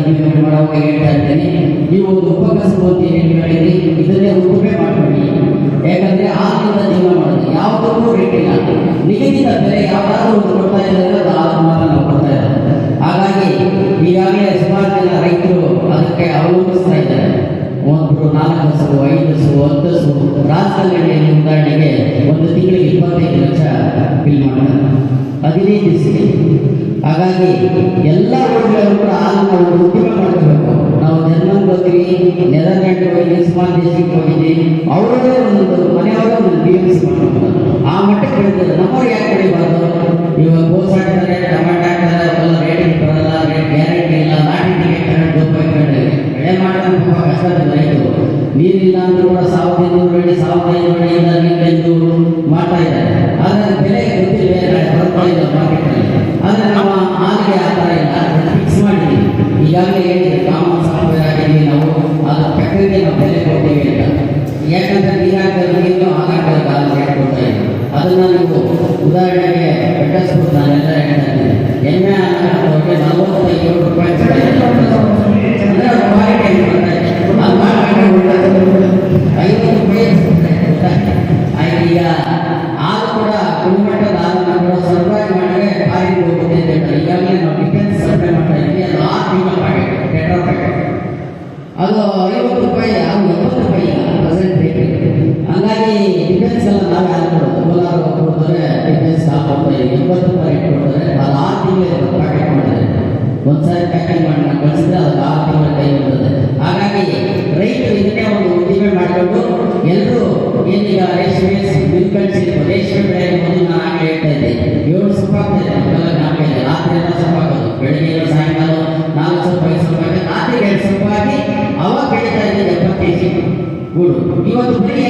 ಜೀವನ ಮಾಡುವಾಗ ಹೇಳ್ತಾ ಇದ್ದೇನೆ, ನೀವು ಒಂದು ಉಪಕಸಬು ಅಂತ ಏನು ಹೇಳಿದ್ರಿ, ಇದನ್ನೇ ಉಪಮೆ ಮಾಡ್ಕೊಳ್ಳಿ. ಯಾಕಂದ್ರೆ ಹಾಲಿನಿಂದ ಜೀವನ ಮಾಡೋದು ಯಾವುದಕ್ಕೂ ರೇಟ್ ಇಲ್ಲ. ನಿಗದಿತ ಬೆಲೆ ಯಾವ್ದಾದ್ರು ಒಂದು ಕೊಡ್ತಾ ಇದ್ದಾರೆ, ಅದು ಹಾಲು ಮಾತ್ರ ನಾವು ಕೊಡ್ತಾ ಇದ್ದಾರೆ. ಹಾಗಾಗಿ ಈಗಾಗಲೇ ಸುಮಾರು ಜನ ರೈತರು ಅದಕ್ಕೆ ಅವಲಂಬಿಸ್ತಾ ಇದ್ದಾರೆ. ಒಬ್ಬರು 4 ಹಸು, 5 ಹಸು, 10 ಹಸು. ರಾಜಕಾಲುವೆಯಲ್ಲಿ ಉದಾಹರಣೆಗೆ ಒಂದು ತಿಂಗಳಿಗೆ 25 ಲಕ್ಷ ಬಿಲ್ ಮಾಡ್ತಾರೆ 15 ದಿವಸಕ್ಕೆ. ಹಾಗಾಗಿ ಎಲ್ಲ ಊರುಗಳಲ್ಲೂ ಕೂಡ ಹಾಲನ್ನು ಒಂದು ಉದ್ಯಮ ಮಾಡಬೇಕು. ನಾವು ಜರ್ಮನ್ಗೆ ಹೋದ್ವಿ, ನೆದರ್ಲ್ಯಾಂಡ್ ಹೋಗಿ, ಸ್ಮಾಲ್ ದೇಶಕ್ಕೆ ಹೋಗಿದ್ವಿ, ಅವರದೇ ಒಂದು ಮನೆಯವರೇ ಒಂದು BMC ಮಾಡ್ಕೊಂಡು ಆ ಮಟ್ಟಕ್ಕೆ ಬೆಳೆದಿದ್ದಾರೆ. ನಮ್ಮವ್ರು ಯಾಕೆ ಬೆಳಿಬಾರ್ದು? ಇವಾಗ ಗೋಸ್ ಹಾಕ್ತಾರೆ, ಟೊಮೆಟೊ ಹಾಕ್ತಾರೆ, ಅವೆಲ್ಲ ರೇಟಿಗೆ ಬರಲ್ಲ, ರೇಟ್ ಗ್ಯಾರಂಟಿ ಇಲ್ಲ, ನಾಟಿ ಟಿಕೆಟ್ ಬೆಳೆ ಮಾಡೋದು ತುಂಬ ಕಷ್ಟದ ರೈತರು. ನೀರಿಲ್ಲ ಅಂದ್ರೂ ಕೂಡ 1500 ಅಡಿ 1500 ಅಡಿಯಿಂದ ನೀರು ಮಾಡ್ತಾ ಇದ್ದಾರೆ. ಆದರೆ ಬೆಲೆ ಗೊತ್ತಿಲ್ಲ, ಬರ್ತಾ ಇಲ್ಲ ಮಾರ್ಕೆಟಲ್ಲಿ. ಆದರೆ ನಮ್ಮ ಹಾಲಿಗೆ ಆ ಥರ ಇಲ್ಲ, ಫಿಕ್ಸ್ ಮಾಡಿದ್ದೀವಿ. ಈಗಾಗಲೇ ಹೇಳಿದ್ರೆ ಕಾಮನ್ ಸಾಫ್ಟ್ವೇರ್ ಆಗಿದ್ದೀವಿ ನಾವು, ಅದು ಪ್ರಕ್ರಿಯೆಗೆ ನಾವು ಬೆಲೆ ಕೊಡ್ತೀವಿ ಅಂತ. ಯಾಕಂದರೆ ನೀರಾಗ್ತದೆ, ನೀರು ಹಾಗಾಗ್ತದೆ, ಕಾಲ ರೇಟ್ ಕೊಡ್ತಾ ಇದ್ದೀವಿ. ಅದನ್ನು ನೀವು ಉದಾಹರಣೆಗೆ ಬೆಟ್ಟಸ್ಬಿಟ್ಟು ನಾನೆಲ್ಲ ಹೇಳ್ತಾ ಇದ್ದೀನಿ, ಎಮ್ಮೆ ಹಾಕೋಕ್ಕೆ 45 ರೂಪಾಯಿ ಅಂದರೆ ಕ್ವಾಲಿಟಿ ಈಗ ಹಾಲು ಕೂಡ ಗುಣಮಟ್ಟದ ಹಾಲನ್ನು ಕೂಡ ಸಪ್ಲೈ ಮಾಡಿದ್ರೆ ಬಾಯಿಗೆ ಹೋಗುತ್ತೆ ಅಂತ ಹೇಳ್ತಾರೆ. ಈಗಾಗಲೇ ನಾವು ಡಿಫೆನ್ಸ್ ಸಪ್ಲೈ ಮಾಡ್ತಾ ಇದ್ವಿ, ಅದು 6 ತಿಂಗಳ ಪ್ಯಾಕೆಟ್, ಟೆಟ್ರಾ ಪ್ಯಾಕೆಟ್, ಅದು 50 ರೂಪಾಯಿ, ಅದು 70 ರೂಪಾಯಿ ಪ್ರೆಸೆಂಟ್ ರೇಟ್. ಹಂಗಾಗಿ ಡಿಫೆನ್ಸ್ ಎಲ್ಲ ನಾವೇ ಹಾಲು ಕೊಡೋದು. ಕೋಲಾರ ಕೊಡ್ತಾರೆ, ಡಿಫೆನ್ಸ್ ಹಾಲು ಕೊಡ್ತಾ ಇದ್ದೀವಿ, 80 ರೂಪಾಯಿ ರೇಟ್ ಕೊಡ್ತಾರೆ. ಅದು 6 ತಿಂಗಳು ಪ್ಯಾಕೆಟ್ ಮಾಡಿದ್ರೆ ಒಂದ್ಸಾರಿ ಪ್ಯಾಕಿಂಗ್ ಮಾಡಿ ನಾವು ಕಳಿಸಿದ್ರೆ ಅದು 6 ತಿಂಗಳ ಟೈಮ್ ಇರ್ತದೆ. ಹಾಗಾಗಿ ರೈತರು ಇದನ್ನೇ ಒಂದು ಉದ್ದಿಮೆ ಮಾಡಿಕೊಂಡು ಎಲ್ಲರೂ ಏನೀಗ ರೇಷ್ಮೆ ಮಿಲ್ಕ್ ಕಳಿಸಿದ್ರು, ರೇಷ್ಮೆ ಬೆಳೆ ಮೊದಲು ನಾನು ಆಗಲೇ ಹೇಳ್ತಾ ಇದ್ದೆ, 7 ಸೊಪ್ಪು ಆಗ್ತಾ ಇದೆ, ರಾತ್ರಿ ಎಲ್ಲ ಸೊಪ್ಪು ಹಾಕೋದು, ಬೆಳಗ್ಗೆ ಸಾಯಂಕಾಲ 4 ಸೊಪ್ಪು 5 ಸೊಪ್ಪು ಹಾಕಿ ರಾತ್ರಿಗೆ 2 ಸೊಪ್ಪು ಹಾಕಿ ಅವಾಗ ಬೆಳೀತಾ ಇದ್ದೆ 70 kg ಗೂಡು. ಇವತ್ತು ಬರೀ